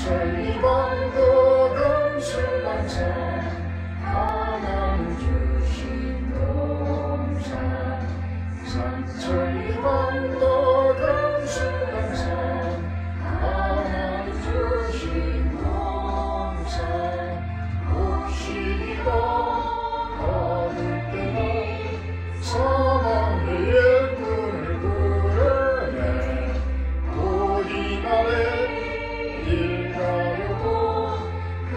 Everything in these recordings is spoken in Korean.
천리반도 금수강산 하나님 주신 동산 천리반도 금수강산 하나님 주신 동산 혹시리가 가을 때나 사망의 일꾼을 부르네 어디 나래 일가려고 그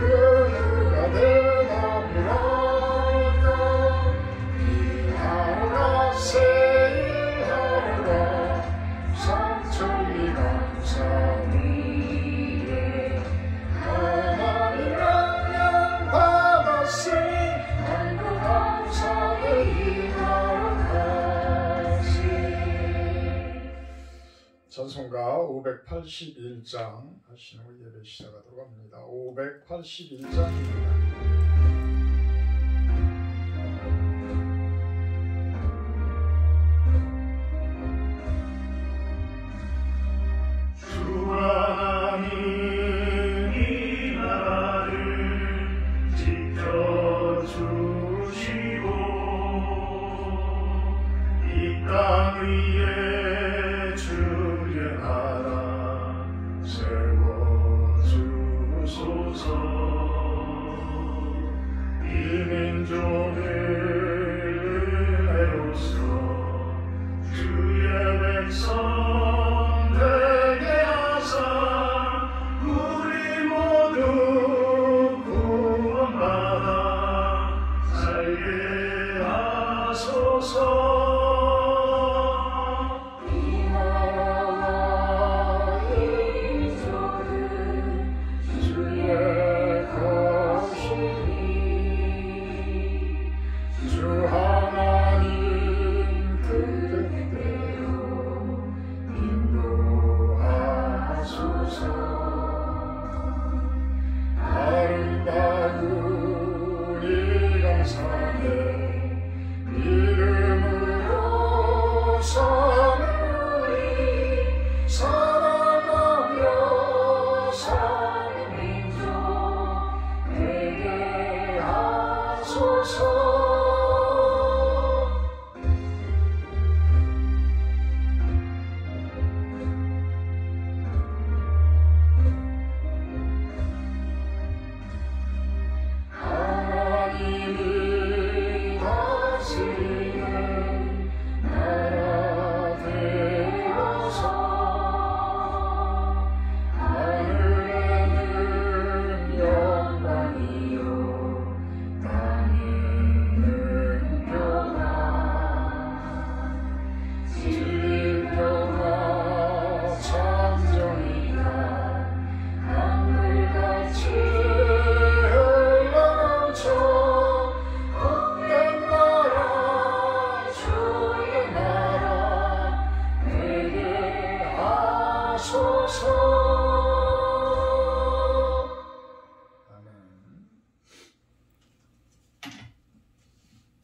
누가 대답을 할까 이 하루가 새 하루가 삼천리 강산 위에 하나님 명령 받았으니 만국 감사의 일하루까지. 찬송가 581장 하시는 예배 시작하도록 합니다. 581장입니다. 주 하나님이 나를 지켜주시고 이 땅 위에 주의 나라 세워주소서. 이 민족을 은혜로서 주의 백성 되게 하사 우리 모두 구원받아 살게 하소서.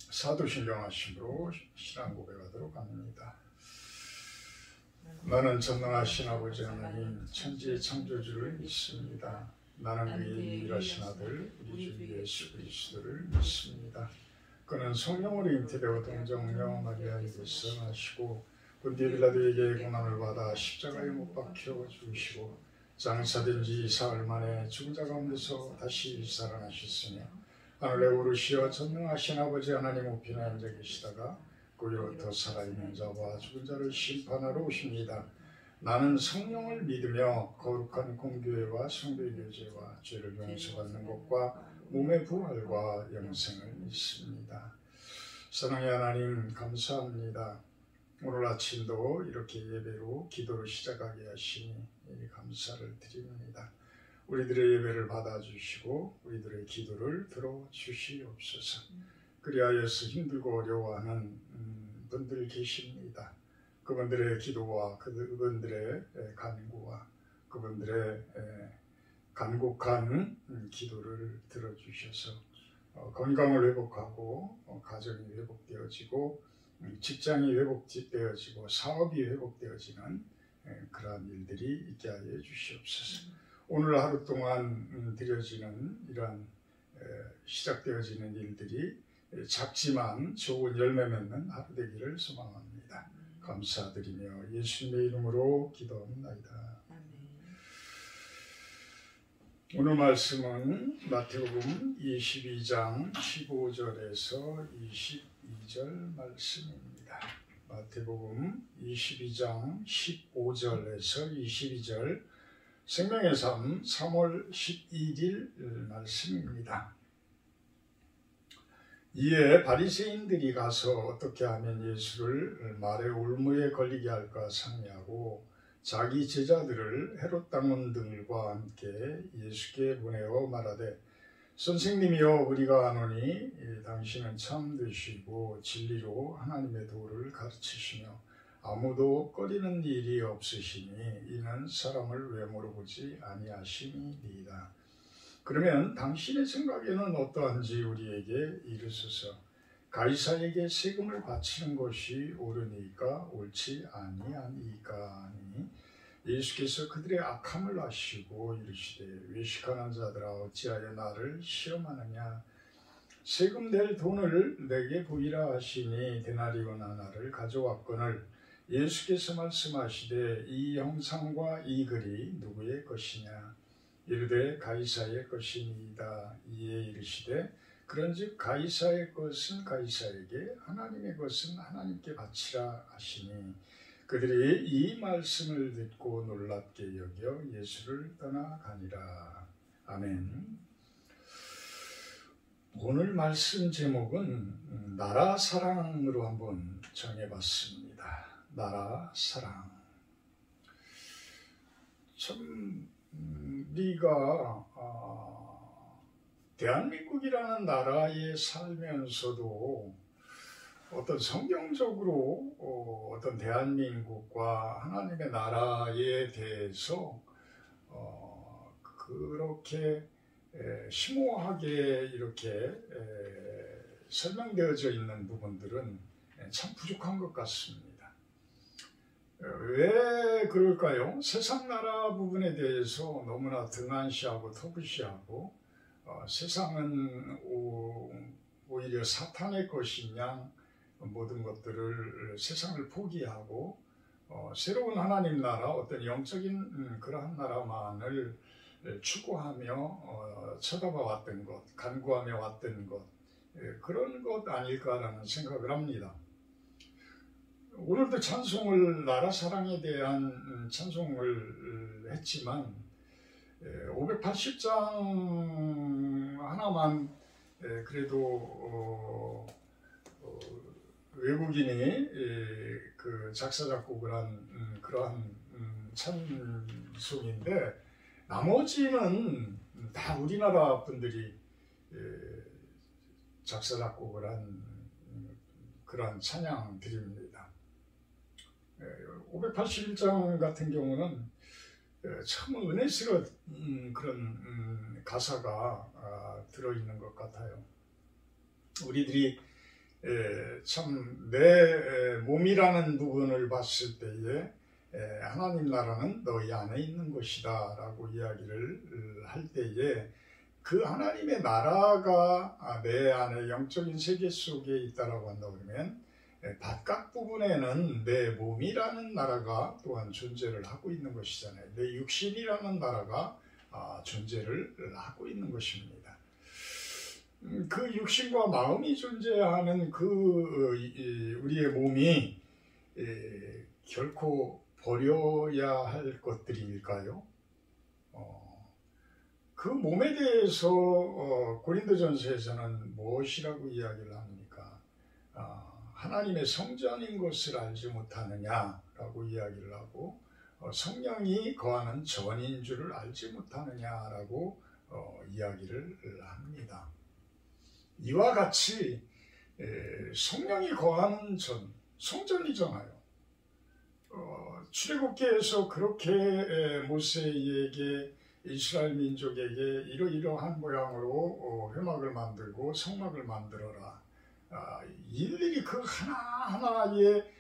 사도신령하심으로 신앙 고백하도록 합니다. 나는 전능하신 아버지 하나님 천지의 창조주를 믿습니다. 나는 그의 유일하신 아들 우리 주 예수 그리스도를 믿습니다. 그는 성령으로 잉태되어 동정녀 마리아에게서 나시고 본디오 빌라도에게 고난을 받아 십자가에 못 박혀 죽으시고 장사된 지 사흘 만에 죽은 자 가운데서 다시 살아나셨으며 하늘에 오르시어 전능하신 아버지 하나님 우편에 앉아 계시다가 그리로부터 살아있는 자와 죽은 자를 심판하러 오십니다. 나는 성령을 믿으며 거룩한 공교회와 성도의 교제와 죄를 용서받는 것과 몸의 부활과 영생을 믿습니다. 사랑의 하나님 감사합니다. 오늘 아침도 이렇게 예배로 기도를 시작하게 하시니 감사를 드립니다. 우리들의 예배를 받아주시고 우리들의 기도를 들어주시옵소서. 그리하여서 힘들고 어려워하는 분들 계십니다. 그분들의 기도와 그분들의 간구와 그분들의 간곡한 기도를 들어주셔서 건강을 회복하고 가정이 회복되어지고 직장이 회복되어지고 사업이 회복되어지는 그러한 일들이 있게 하여 주시옵소서. 오늘 하루 동안 드려지는 이러한 시작되어지는 일들이 작지만 좋은 열매 맺는 하루 되기를 소망합니다. 감사드리며 예수님의 이름으로 기도합니다. 오늘 말씀은 마태복음 22장 15절에서 22절 말씀입니다. 마태복음 22장 15절에서 22절 생명의 삶 3월 11일 말씀입니다. 이에 바리새인들이 가서 어떻게 하면 예수를 말의 올무에 걸리게 할까 상의하고 자기 제자들을 헤롯 당원들과 함께 예수께 보내어 말하되 선생님이여 우리가 아노니 당신은 참되시고 진리로 하나님의 도를 가르치시며 아무도 꺼리는 일이 없으시니 이는 사람을 외모로 보지 아니하심이니이다. 그러면 당신의 생각에는 어떠한지 우리에게 이르소서. 가이사에게 세금을 바치는 것이 옳으니까 옳지 아니하니까 하니 예수께서 그들의 악함을 아시고 이르시되 외식하는 자들아 어찌하여 나를 시험하느냐. 세금 낼 돈을 내게 보이라 하시니 데나리온 하나를 가져왔거늘 예수께서 말씀하시되 이 형상과 이 글이 누구의 것이냐. 이르되 가이사의 것이니이다. 이에 이르시되 그런즉 가이사의 것은 가이사에게 하나님의 것은 하나님께 바치라 하시니 그들이 이 말씀을 듣고 놀랍게 여겨 예수를 떠나가니라. 아멘. 오늘 말씀 제목은 나라 사랑으로 한번 정해봤습니다. 나라 사랑. 참 우리가 대한민국이라는 나라에 살면서도 어떤 성경적으로 어떤 대한민국과 하나님의 나라에 대해서 그렇게 심오하게 이렇게 설명되어져 있는 부분들은 참 부족한 것 같습니다. 왜 그럴까요? 세상 나라 부분에 대해서 너무나 등한시하고 터부시하고 세상은 오히려 사탄의 것이냐 모든 것들을 세상을 포기하고 새로운 하나님 나라 어떤 영적인 그러한 나라만을 추구하며 쳐다봐 왔던 것, 간구하며 왔던 것 그런 것 아닐까라는 생각을 합니다. 오늘도 찬송을 나라 사랑에 대한 찬송을 했지만 580장 하나만 그래도 외국인이 그 작사 작곡을 한 그러한 찬송인데 나머지는 다 우리나라 분들이 작사 작곡을 한 그러한 찬양들입니다. 581장 같은 경우는 참 은혜스러운 그런 가사가 들어있는 것 같아요. 우리들이 참 내 몸이라는 부분을 봤을 때에 하나님 나라는 너희 안에 있는 것이다 라고 이야기를 할 때에 그 하나님의 나라가 내 안에 영적인 세계 속에 있다라고 한다 그러면 바깥 부분에는 내 몸이라는 나라가 또한 존재를 하고 있는 것이잖아요. 내 육신이라는 나라가 존재를 하고 있는 것입니다. 그 육신과 마음이 존재하는 그 우리의 몸이 결코 버려야 할 것들일까요? 그 몸에 대해서 고린도전서에서는 무엇이라고 이야기를 합니까? 하나님의 성전인 것을 알지 못하느냐라고 이야기를 하고 성령이 거하는 전인 줄을 알지 못하느냐라고 이야기를 합니다. 이와 같이 성령이 거하는 성전이잖아요. 출애굽기에서 그렇게 모세에게 이스라엘 민족에게 이러이러한 모양으로 회막을 만들고 성막을 만들어라. 일일이 그 하나하나의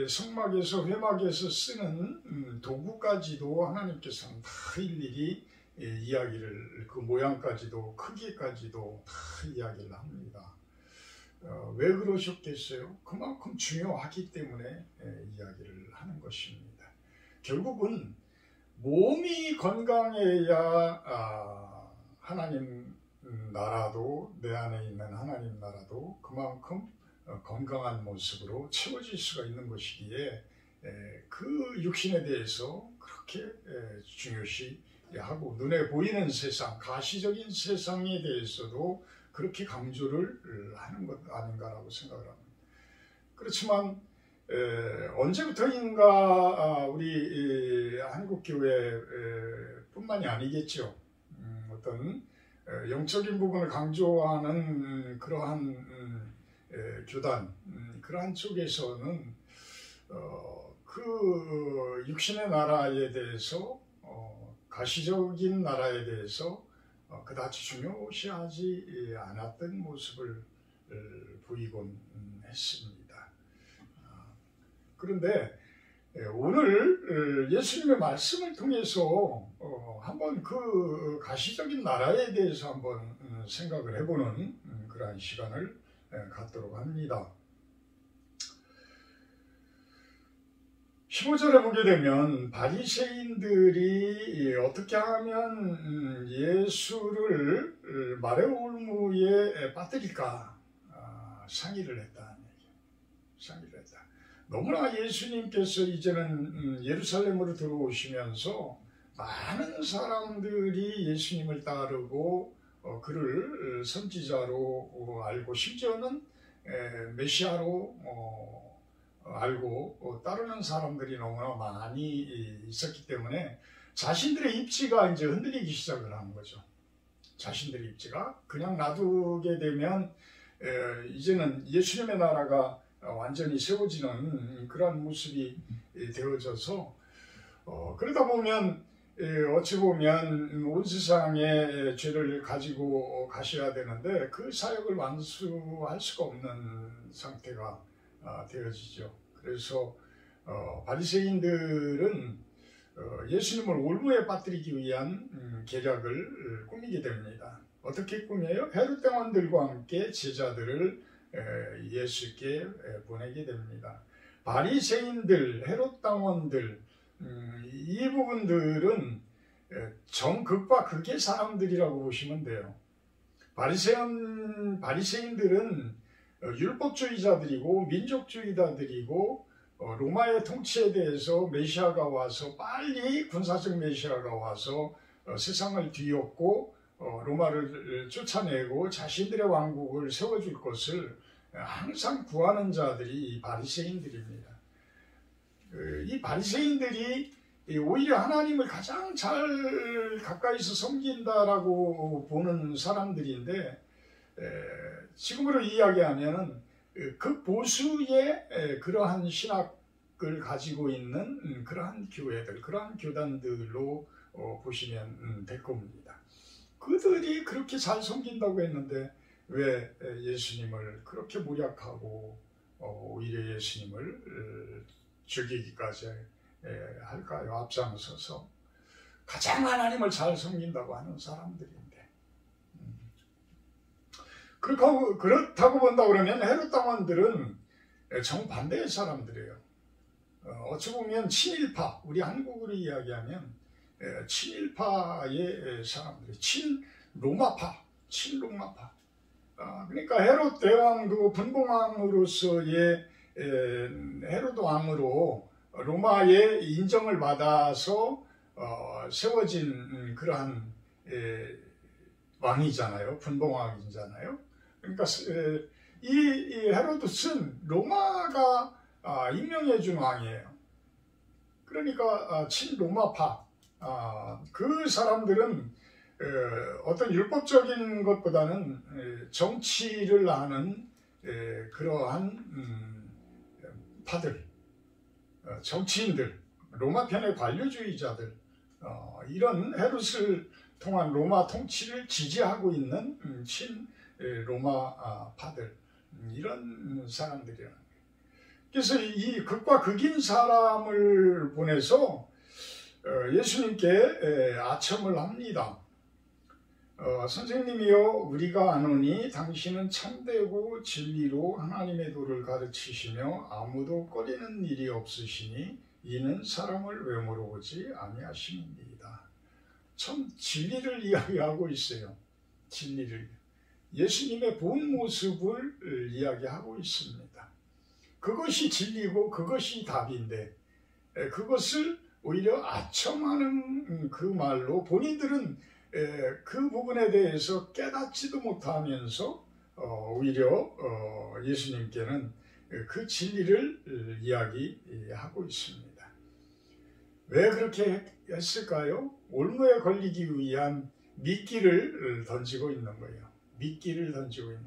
성막에서 회막에서 쓰는 도구까지도 하나님께서는 다 일일이 이야기를 그 모양까지도 크기까지도 다 이야기를 합니다. 왜 그러셨겠어요? 그만큼 중요하기 때문에 이야기를 하는 것입니다. 결국은 몸이 건강해야 하나님 나라도, 내 안에 있는 하나님 나라도 그만큼 건강한 모습으로 채워질 수가 있는 것이기에 그 육신에 대해서 그렇게 중요시하고, 눈에 보이는 세상, 가시적인 세상에 대해서도 그렇게 강조를 하는 것 아닌가라고 생각을 합니다. 그렇지만 언제부터인가 우리 한국교회 뿐만이 아니겠죠. 어떤 영적인 부분을 강조하는 그러한 교단, 그러한 쪽에서는 그 육신의 나라에 대해서, 가시적인 나라에 대해서 그다지 중요시하지 않았던 모습을 보이곤 했습니다. 그런데 오늘 예수님의 말씀을 통해서 한번 그 가시적인 나라에 대해서 한번 생각을 해보는 그러한 시간을 갖도록 합니다. 15절에 보게 되면 바리새인들이 어떻게 하면 예수를 마레올무에 빠뜨릴까 상의를 했다. 상의를 했다. 너무나 예수님께서 이제는 예루살렘으로 들어오시면서 많은 사람들이 예수님을 따르고 그를 선지자로 알고, 심지어는 메시아로 알고 따르는 사람들이 너무나 많이 있었기 때문에 자신들의 입지가 이제 흔들리기 시작을 하는 거죠. 자신들의 입지가 그냥 놔두게 되면 이제는 예수님의 나라가 완전히 세워지는 그러한 모습이 되어져서 그러다 보면 어찌 보면 온 세상의 죄를 가지고 가셔야 되는데 그 사역을 완수할 수가 없는 상태가 되어지죠. 그래서 바리새인들은 예수님을 올무에 빠뜨리기 위한 계략을 꾸미게 됩니다. 어떻게 꾸며요? 헤롯 당원들과 함께 제자들을 예수께 보내게 됩니다. 바리새인들, 헤롯 당원들, 이 부분들은 정극과 극의 사람들이라고 보시면 돼요. 바리새인들은 율법주의자들이고 민족주의자들이고 로마의 통치에 대해서 메시아가 와서, 빨리 군사적 메시아가 와서 세상을 뒤엎고 로마를 쫓아내고 자신들의 왕국을 세워줄 것을 항상 구하는 자들이 바리새인들입니다. 이 바리새인들이 오히려 하나님을 가장 잘 가까이서 섬긴다라고 보는 사람들인데, 지금으로 이야기하면 극보수의 그러한 신학을 가지고 있는 그러한 교회들, 그러한 교단들로 보시면 될 겁니다. 그들이 그렇게 잘 섬긴다고 했는데 왜 예수님을 그렇게 모략하고 오히려 예수님을 죽이기까지 할까요? 앞장서서 가장 하나님을 잘 섬긴다고 하는 사람들인데, 그렇다고 본다 그러면 헤롯 당원들은 정반대의 사람들이에요. 어찌 보면 친일파, 우리 한국으로 이야기하면 친일파의 사람들이, 친로마파. 그러니까 헤롯 대왕도 분봉왕으로서의 헤롯 왕으로 로마의 인정을 받아서 세워진 그러한 왕이잖아요. 분봉왕이잖아요. 그러니까 이 헤로드스는 로마가 임명해 준 왕이에요. 그러니까 친로마파, 그 사람들은 어떤 율법적인 것보다는 정치를 아는 그러한 파들, 정치인들, 로마 편의 관료주의자들, 이런 헤롯을 통한 로마 통치를 지지하고 있는 친로마파들, 이런 사람들이라는 거예요. 그래서 이 극과 극인 사람을 보내서 예수님께 아첨을 합니다. 선생님이여 우리가 아노니 당신은 참되고 진리로 하나님의 도를 가르치시며 아무도 꺼리는 일이 없으시니 이는 사람을 외모로 보지 아니하심이니이다. 참 진리를 이야기하고 있어요. 진리를. 예수님의 본 모습을 이야기하고 있습니다. 그것이 진리고 그것이 답인데 그것을 오히려 아첨하는 그 말로 본인들은 그 부분에 대해서 깨닫지도 못하면서 오히려 예수님께는 그 진리를 이야기하고 있습니다. 왜 그렇게 했을까요? 올무에 걸리기 위한 미끼를 던지고 있는 거예요. 미끼를 던지고 있는.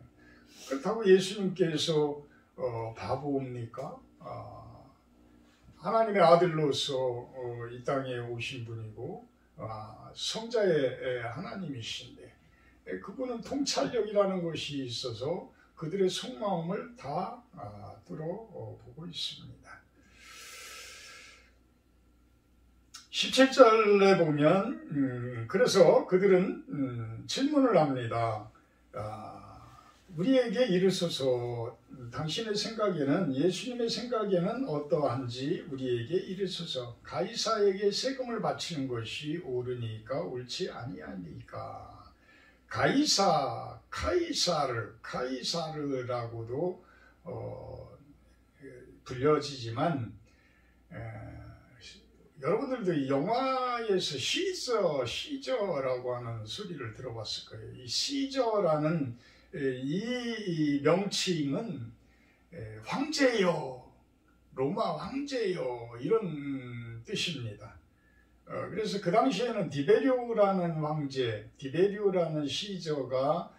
그렇다고 예수님께서 바보입니까? 하나님의 아들로서 이 땅에 오신 분이고 성자의 하나님이신데 그분은 통찰력이라는 것이 있어서 그들의 속마음을 다 뚫어보고 있습니다. 17절에 보면 그래서 그들은 질문을 합니다. 우리에게 이르소서 당신의 생각에는 예수님의 생각에는 어떠한지 우리에게 이르소서 가이사에게 세금을 바치는 것이 옳으니까 옳지 아니하니까. 카이사르라고도 불려지지만 여러분들도 영화에서 시저라고 하는 소리를 들어봤을 거예요. 이 시저라는 이 명칭은 황제요, 로마 황제요 이런 뜻입니다. 그래서 그 당시에는 디베리오라는 황제, 디베리오라는 시저가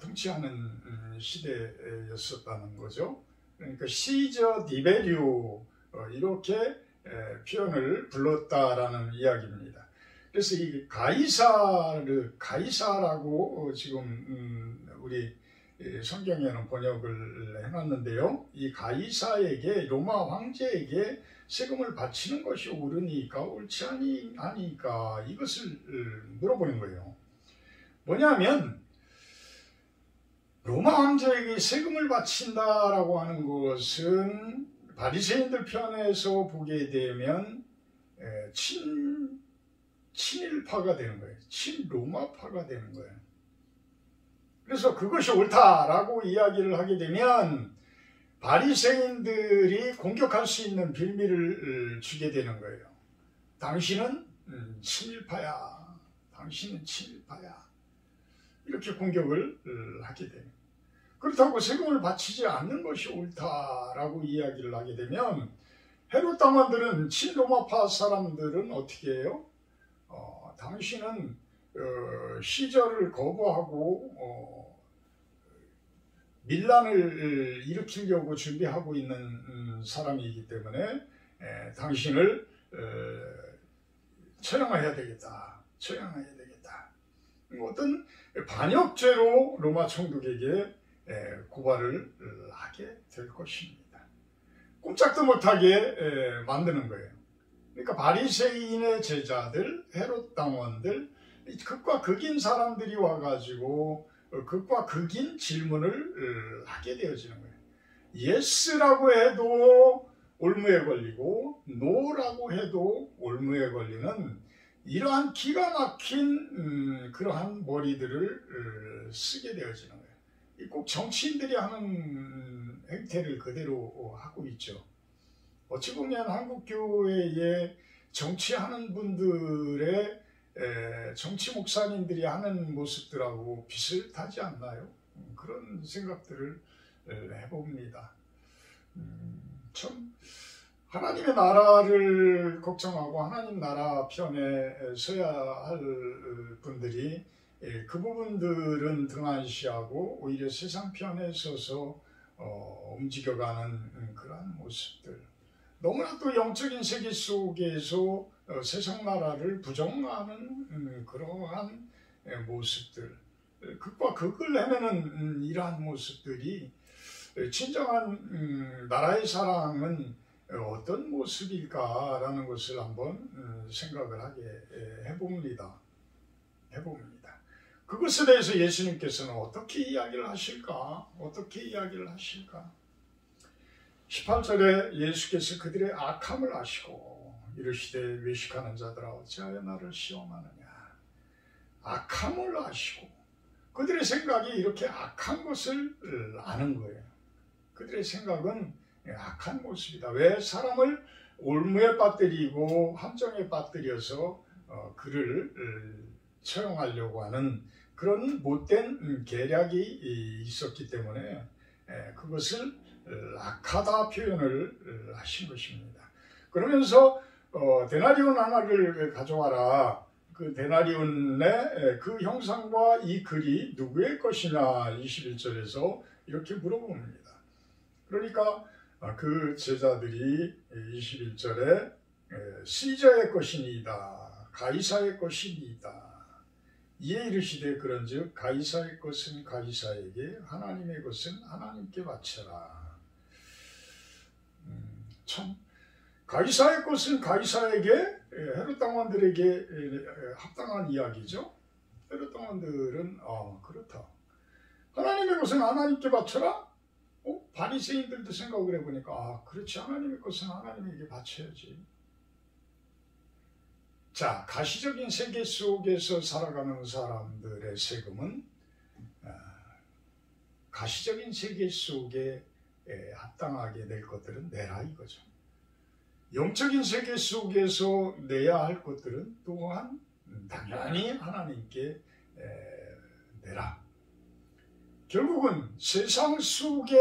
통치하는 시대였었다는 거죠. 그러니까 시저 디베리오 이렇게 표현을 불렀다라는 이야기입니다. 그래서 이 가이사라고 지금 우리 성경에는 번역을 해놨는데요. 이 가이사에게 로마 황제에게 세금을 바치는 것이 옳으니까 옳지 아니니까 이것을 물어보는 거예요. 뭐냐면 로마 황제에게 세금을 바친다라고 하는 것은 바리새인들 편에서 보게 되면 친일파가 되는 거예요. 친로마파가 되는 거예요. 그래서 그것이 옳다라고 이야기를 하게 되면 바리새인들이 공격할 수 있는 빌미를 주게 되는 거예요. 당신은 친일파야. 당신은 친일파야. 이렇게 공격을 하게 돼요. 그렇다고 세금을 바치지 않는 것이 옳다라고 이야기를 하게 되면 헤롯 당원들은 친로마파 사람들은 어떻게 해요? 당신은 시절을 거부하고 밀란을 일으키려고 준비하고 있는 사람이기 때문에 당신을 처형해야 되겠다. 처형해야 되겠다. 어떤 반역죄로 로마 총독에게 고발을 하게 될 것입니다. 꼼짝도 못하게 만드는 거예요. 그러니까 바리새인의 제자들, 헤롯 당원들, 극과 극인 사람들이 와가지고 극과 극인 질문을 하게 되어지는 거예요. 예스라고 해도 올무에 걸리고 노라고 해도 올무에 걸리는 이러한 기가 막힌 그러한 머리들을 쓰게 되어지는 거예요. 꼭 정치인들이 하는 행태를 그대로 하고 있죠. 어찌 보면 한국교회에 정치하는 분들의 정치 목사님들이 하는 모습들하고 비슷하지 않나요? 그런 생각들을 해봅니다. 참 하나님의 나라를 걱정하고 하나님 나라 편에 서야 할 분들이 그 부분들은 등한시하고 오히려 세상 편에 서서 움직여가는 그러한 모습들. 너무나 또 영적인 세계 속에서 세상 나라를 부정하는 그러한 모습들. 극과 극을 헤매는 이러한 모습들이 진정한 나라의 사랑은 어떤 모습일까라는 것을 한번 생각을 하게 해봅니다. 그것에 대해서 예수님께서는 어떻게 이야기를 하실까? 18절에 예수께서 그들의 악함을 아시고 이르시되 외식하는 자들아 어찌하여 나를 시험하느냐. 악함을 아시고 그들의 생각이 이렇게 악한 것을 아는 거예요. 그들의 생각은 악한 모습이다. 왜 사람을 올무에 빠뜨리고 함정에 빠뜨려서 그를 처형하려고 하는 그런 못된 계략이 있었기 때문에 그것을 악하다 표현을 하신 것입니다. 그러면서 데나리온 하나를 가져와라. 그 데나리온의 그 형상과 이 글이 누구의 것이냐 21절에서 이렇게 물어봅니다. 그러니까 그 제자들이 21절에 시저의 것이니이다. 가이사의 것이니이다. 이에 이르시되 그런즉 가이사의 것은 가이사에게 합당하님의 것은 하나님께 바쳐라. 참 가이사의 것은 가이사에게 헤롯 당원들에게 합당한 이야기죠. 헤롯 당원들은 그렇다. 하나님의 것은 하나님께 바쳐라. 바리새인들도 생각을 해보니까 그렇지 하나님의 것은 하나님에게 바쳐야지. 자, 가시적인 세계 속에서 살아가는 사람들의 세금은 가시적인 세계 속에 합당하게 낼 것들은 내라 이거죠. 영적인 세계 속에서 내야 할 것들은 또한 당연히 하나님께 내라. 결국은 세상 속에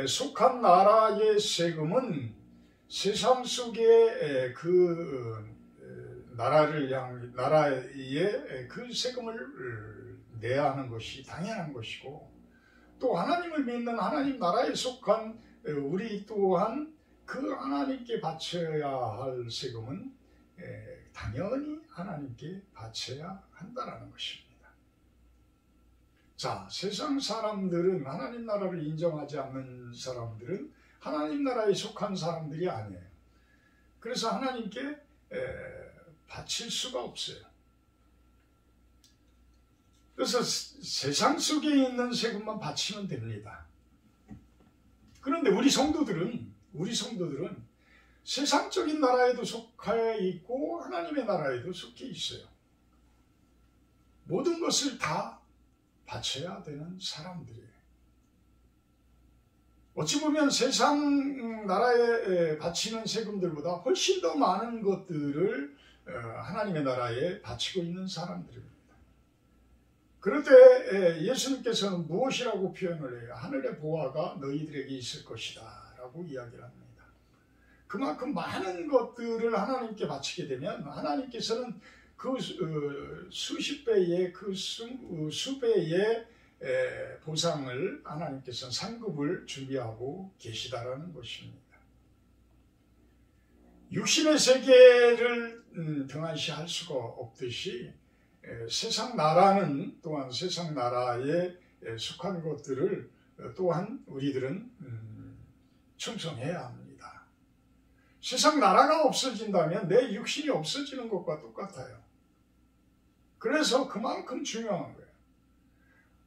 속한 나라의 세금은 세상 속에 그 나라의 그 세금을 내야 하는 것이 당연한 것이고, 또 하나님을 믿는 하나님 나라에 속한 우리 또한 그 하나님께 바쳐야 할 세금은 당연히 하나님께 바쳐야 한다는 것입니다. 자, 세상 사람들은 하나님 나라를 인정하지 않는 사람들은 하나님 나라에 속한 사람들이 아니에요. 그래서 하나님께 바칠 수가 없어요. 그래서 세상 속에 있는 세금만 바치면 됩니다. 그런데 우리 성도들은 세상적인 나라에도 속해 있고 하나님의 나라에도 속해 있어요. 모든 것을 다 바쳐야 되는 사람들이에요. 어찌 보면 세상 나라에 바치는 세금들보다 훨씬 더 많은 것들을 하나님의 나라에 바치고 있는 사람들입니다. 그럴 때 예수님께서는 무엇이라고 표현을 해요? 하늘의 보화가 너희들에게 있을 것이다 라고 이야기를 합니다. 그만큼 많은 것들을 하나님께 바치게 되면 하나님께서는 그 수십 배의 그 수배의 보상을 하나님께서는 상급을 준비하고 계시다라는 것입니다. 육신의 세계를 등한시할 수가 없듯이 세상 나라는 또한 세상 나라에 속한 것들을 또한 우리들은 충성해야 합니다. 세상 나라가 없어진다면 내 육신이 없어지는 것과 똑같아요. 그래서 그만큼 중요한 거예요.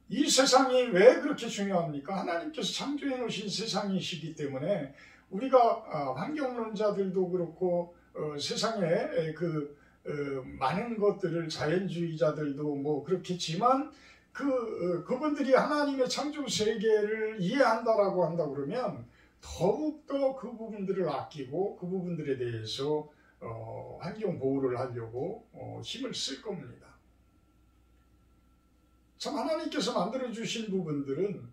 이 세상이 왜 그렇게 중요합니까? 하나님께서 창조해 놓으신 세상이시기 때문에 우리가 환경론자들도 그렇고 세상에 많은 것들을 자연주의자들도 뭐 그렇겠지만 그분들이 하나님의 창조 세계를 이해한다라고 한다 그러면 더욱더 그 부분들을 아끼고 그 부분들에 대해서 환경 보호를 하려고 힘을 쓸 겁니다. 참 하나님께서 만들어주신 부분들은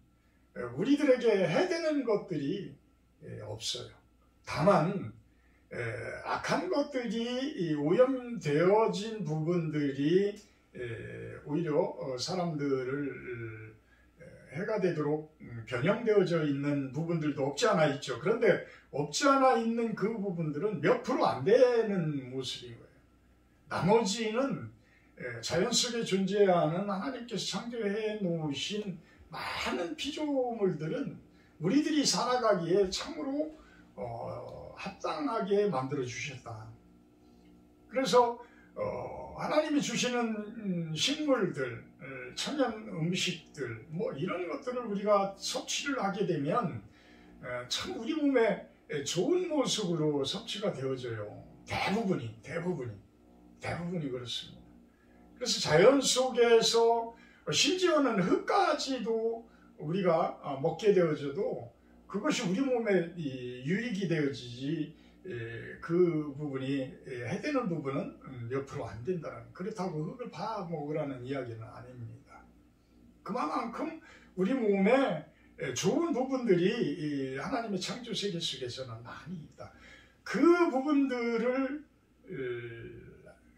우리들에게 해되는 것들이 없어요. 다만 악한 것들이 오염되어진 부분들이 오히려 사람들을 해가 되도록 변형되어져 있는 부분들도 없지 않아 있죠. 그런데 없지 않아 있는 그 부분들은 몇 프로 안 되는 모습인 거예요. 나머지는 자연 속에 존재하는 하나님께서 창조해 놓으신 많은 피조물들은 우리들이 살아가기에 참으로 합당하게 만들어 주셨다. 그래서 하나님이 주시는 식물들, 천연 음식들 뭐 이런 것들을 우리가 섭취를 하게 되면 참 우리 몸에 좋은 모습으로 섭취가 되어져요. 대부분이 그렇습니다. 그래서 자연 속에서 심지어는 흙까지도 우리가 먹게 되어져도 그것이 우리 몸에 유익이 되어지지 그 부분이 해되는 부분은 옆으로 안 된다는, 그렇다고 흙을 파 먹으라는 이야기는 아닙니다. 그만큼 우리 몸에 좋은 부분들이 하나님의 창조 세계 속에서는 많이 있다. 그 부분들을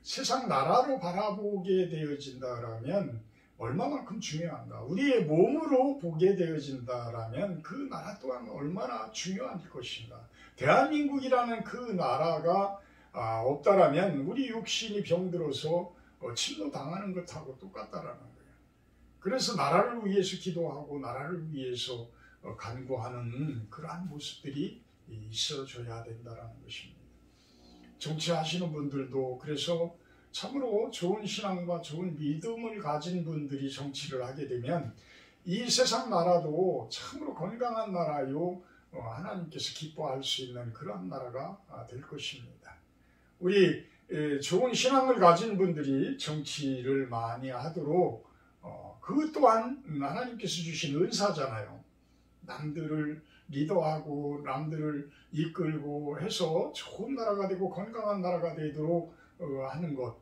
세상 나라로 바라보게 되어진다라면 얼마만큼 중요한가. 우리의 몸으로 보게 되어진다라면 그 나라 또한 얼마나 중요한 것인가. 대한민국이라는 그 나라가 없다라면 우리 육신이 병들어서 침노당하는 것하고 똑같다라는 거예요. 그래서 나라를 위해서 기도하고 나라를 위해서 간구하는 그러한 모습들이 있어줘야 된다는 것입니다. 정치하시는 분들도 그래서 참으로 좋은 신앙과 좋은 믿음을 가진 분들이 정치를 하게 되면 이 세상 나라도 참으로 건강한 나라요, 하나님께서 기뻐할 수 있는 그러한 나라가 될 것입니다. 우리 좋은 신앙을 가진 분들이 정치를 많이 하도록 그 또한 하나님께서 주신 은사잖아요. 남들을 리더하고 남들을 이끌고 해서 좋은 나라가 되고 건강한 나라가 되도록 하는 것,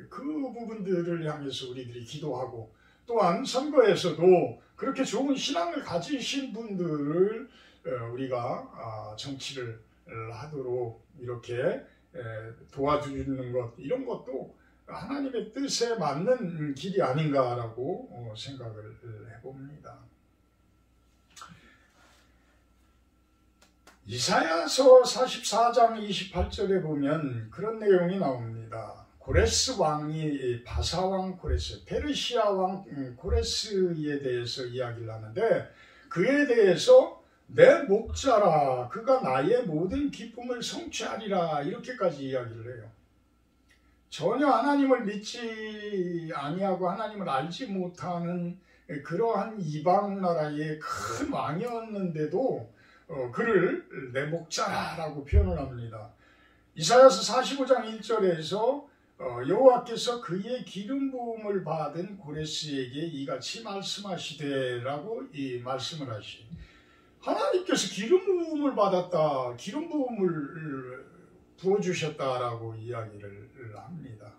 그 부분들을 향해서 우리들이 기도하고, 또한 선거에서도 그렇게 좋은 신앙을 가지신 분들을 우리가 정치를 하도록 이렇게 도와주는 것, 이런 것도 하나님의 뜻에 맞는 길이 아닌가라고 생각을 해봅니다. 이사야서 44장 28절에 보면 그런 내용이 나옵니다. 고레스 왕이 바사왕 고레스, 페르시아 왕 고레스에 대해서 이야기를 하는데, 그에 대해서 내 목자라 그가 나의 모든 기쁨을 성취하리라 이렇게까지 이야기를 해요. 전혀 하나님을 믿지 아니하고 하나님을 알지 못하는 그러한 이방 나라의 큰 왕이었는데도 그를 내 목자라고 표현을 합니다. 이사야서 45장 1절에서 여호와께서 그의 기름 부음을 받은 고레스에게 이같이 말씀하시되라고 이 말씀을 하시. 하나님께서 기름 부음을 받았다, 기름 부음을 부어주셨다라고 이야기를 합니다.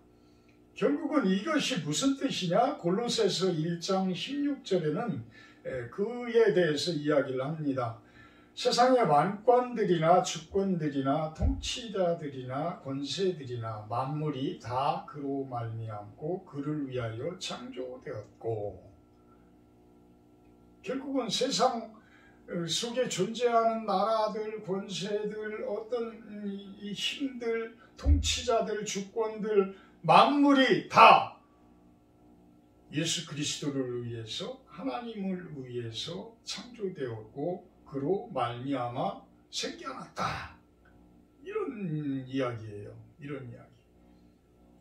결국은 이것이 무슨 뜻이냐? 골로새서 1장 16절에는 그에 대해서 이야기를 합니다. 세상의 왕권들이나 주권들이나 통치자들이나 권세들이나 만물이 다 그로 말미암고 그를 위하여 창조되었고, 결국은 세상 속에 존재하는 나라들, 권세들, 어떤 이 힘들, 통치자들, 주권들, 만물이 다 예수 그리스도를 위해서, 하나님을 위해서 창조되었고 그로 말미암아 생겨났다. 이런 이야기예요. 이런 이야기.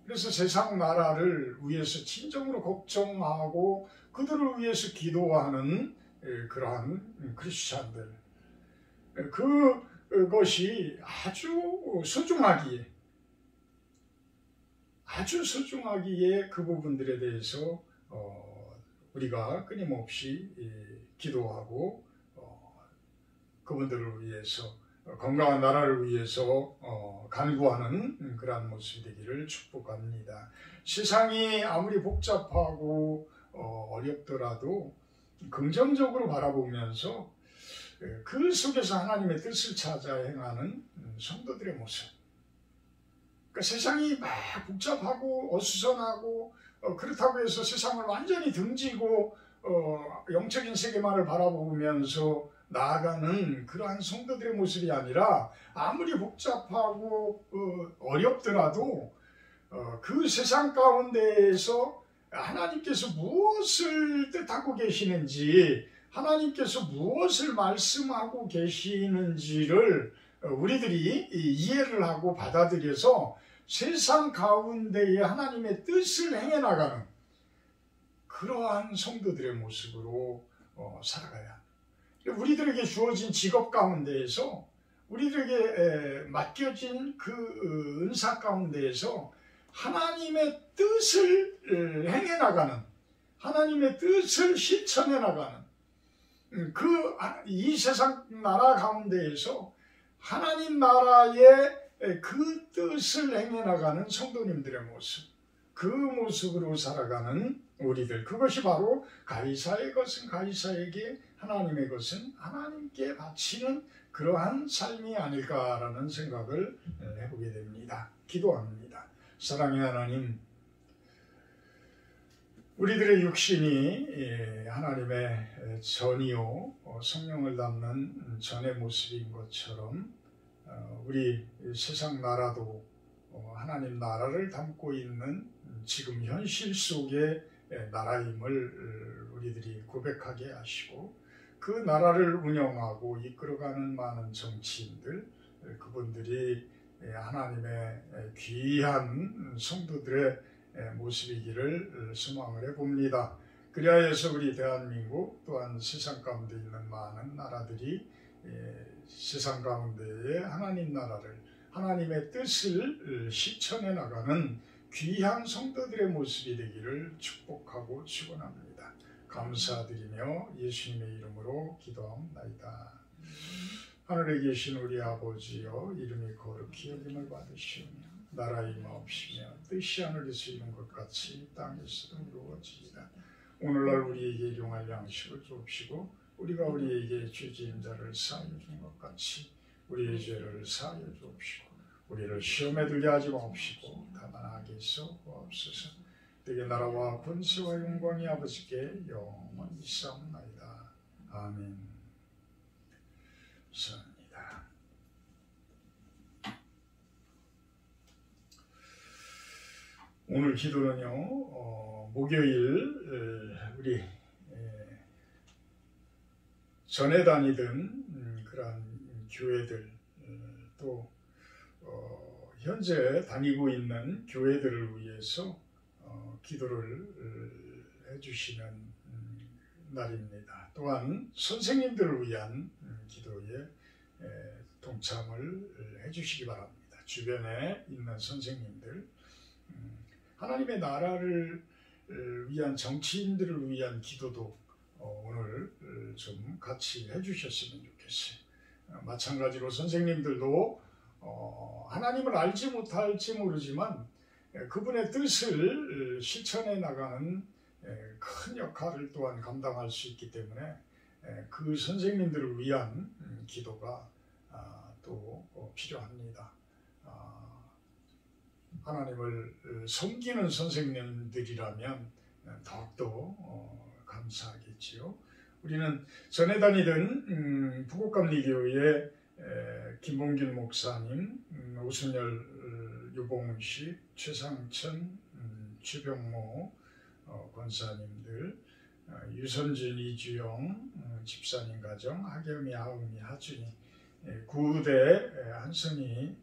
그래서 세상 나라를 위해서 진정으로 걱정하고 그들을 위해서 기도하는 그러한 크리스찬들, 그것이 아주 소중하기에 그 부분들에 대해서 우리가 끊임없이 기도하고 그분들을 위해서, 건강한 나라를 위해서 간구하는 그러한 모습이 되기를 축복합니다. 세상이 아무리 복잡하고 어렵더라도 긍정적으로 바라보면서 그 속에서 하나님의 뜻을 찾아 행하는 성도들의 모습. 그러니까 세상이 막 복잡하고 어수선하고 그렇다고 해서 세상을 완전히 등지고 영적인 세계만을 바라보면서 나아가는 그러한 성도들의 모습이 아니라, 아무리 복잡하고 어렵더라도 그 세상 가운데에서 하나님께서 무엇을 뜻하고 계시는지, 하나님께서 무엇을 말씀하고 계시는지를 우리들이 이해를 하고 받아들여서 세상 가운데에 하나님의 뜻을 행해 나가는 그러한 성도들의 모습으로 살아가야 합니다. 우리들에게 주어진 직업 가운데에서 우리들에게 맡겨진 그 은사 가운데에서 하나님의 뜻을 행해 나가는, 하나님의 뜻을 실천해 나가는 이 세상 나라 가운데에서 하나님 나라의 그 뜻을 행해 나가는 성도님들의 모습, 그 모습으로 살아가는 우리들, 그것이 바로 가이사의 것은 가이사에게, 하나님의 것은 하나님께 바치는 그러한 삶이 아닐까라는 생각을 해보게 됩니다. 기도합니다. 사랑의 하나님, 우리들의 육신이 하나님의 전이요 성령을 담는 전의 모습인 것처럼 우리 세상 나라도 하나님 나라를 담고 있는 지금 현실 속의 나라임을 우리들이 고백하게 하시고, 그 나라를 운영하고 이끌어가는 많은 정치인들, 그분들이 하나님의 귀한 성도들의 모습이기를 소망을 해봅니다. 그리하여서 우리 대한민국 또한 세상 가운데 있는 많은 나라들이 세상 가운데에 하나님 나라를, 하나님의 뜻을 실천해 나가는 귀한 성도들의 모습이 되기를 축복하고 축원합니다. 감사드리며 예수님의 이름으로 기도합니다. 하늘에 계신 우리 아버지여, 이름이 거룩히 여김을 받으시오며 나라의 임하옵시며 뜻이 하늘에서 이룬 것 같이 땅에서도 이루어지이다. 오늘날 우리에게 일용할 양식을 주옵시고, 우리가 우리에게 죄지은 자를 사하여 준 것 같이 우리의 죄를 사하여 주옵시고, 우리를 시험에 들게 하지 마옵시고 다만 악에서 구하옵소서. 내게 나라와 권세와 영광이 아버지께 영원히 있사옵나이다. 아멘. 감사합니다. 오늘 기도는요, 목요일 우리 전에 다니던 그러한 교회들, 또 현재 다니고 있는 교회들을 위해서 기도를 해주시는 날입니다. 또한 선생님들을 위한 기도에 동참을 해주시기 바랍니다. 주변에 있는 선생님들, 하나님의 나라를 위한 정치인들을 위한 기도도 오늘 좀 같이 해주셨으면 좋겠어요. 마찬가지로 선생님들도 하나님을 알지 못할지 모르지만 그분의 뜻을 실천해 나가는 큰 역할을 또한 감당할 수 있기 때문에 그 선생님들을 위한 기도가 또 필요합니다. 하나님을 섬기는 선생님들이라면 더욱더 감사하겠지요. 우리는 전에 다니던 부곡감리교회 김봉균 목사님, 오순열 유봉식, 최상천, 주병모 권사님들, 유선진, 이주영 집사님 가정, 하겸이, 하음이, 하준이, 구대 한선희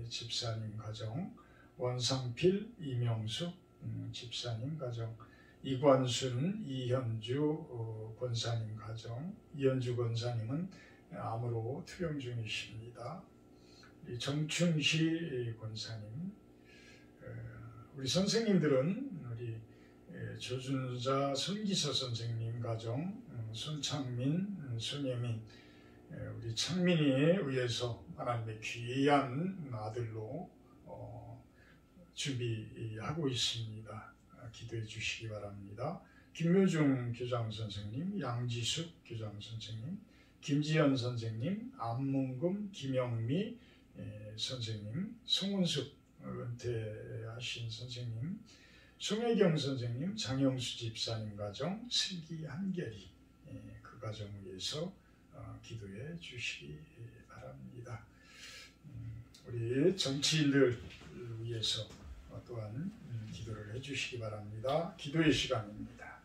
집사님 가정, 원상필, 이명숙 집사님 가정, 이관순, 이현주 권사님 가정, 이현주 권사님은 암으로 투병 중이십니다. 정춘시 권사님, 우리 선생님들은 우리 조준자 손기서 선생님 가정, 손창민, 손예민, 우리 창민이 의해서 하나님의 귀한 아들로 준비하고 있습니다. 기도해 주시기 바랍니다. 김묘중 교장 선생님, 양지숙 교장 선생님, 김지연 선생님, 안문금, 김영미 선생님, 송은숙 은퇴하신 선생님, 송혜경 선생님, 장영수 집사님 가정, 슬기 한결이 그 가정을 위해서 기도해 주시기 바랍니다. 우리 정치인들 위해서 또한 기도를 해 주시기 바랍니다. 기도의 시간입니다.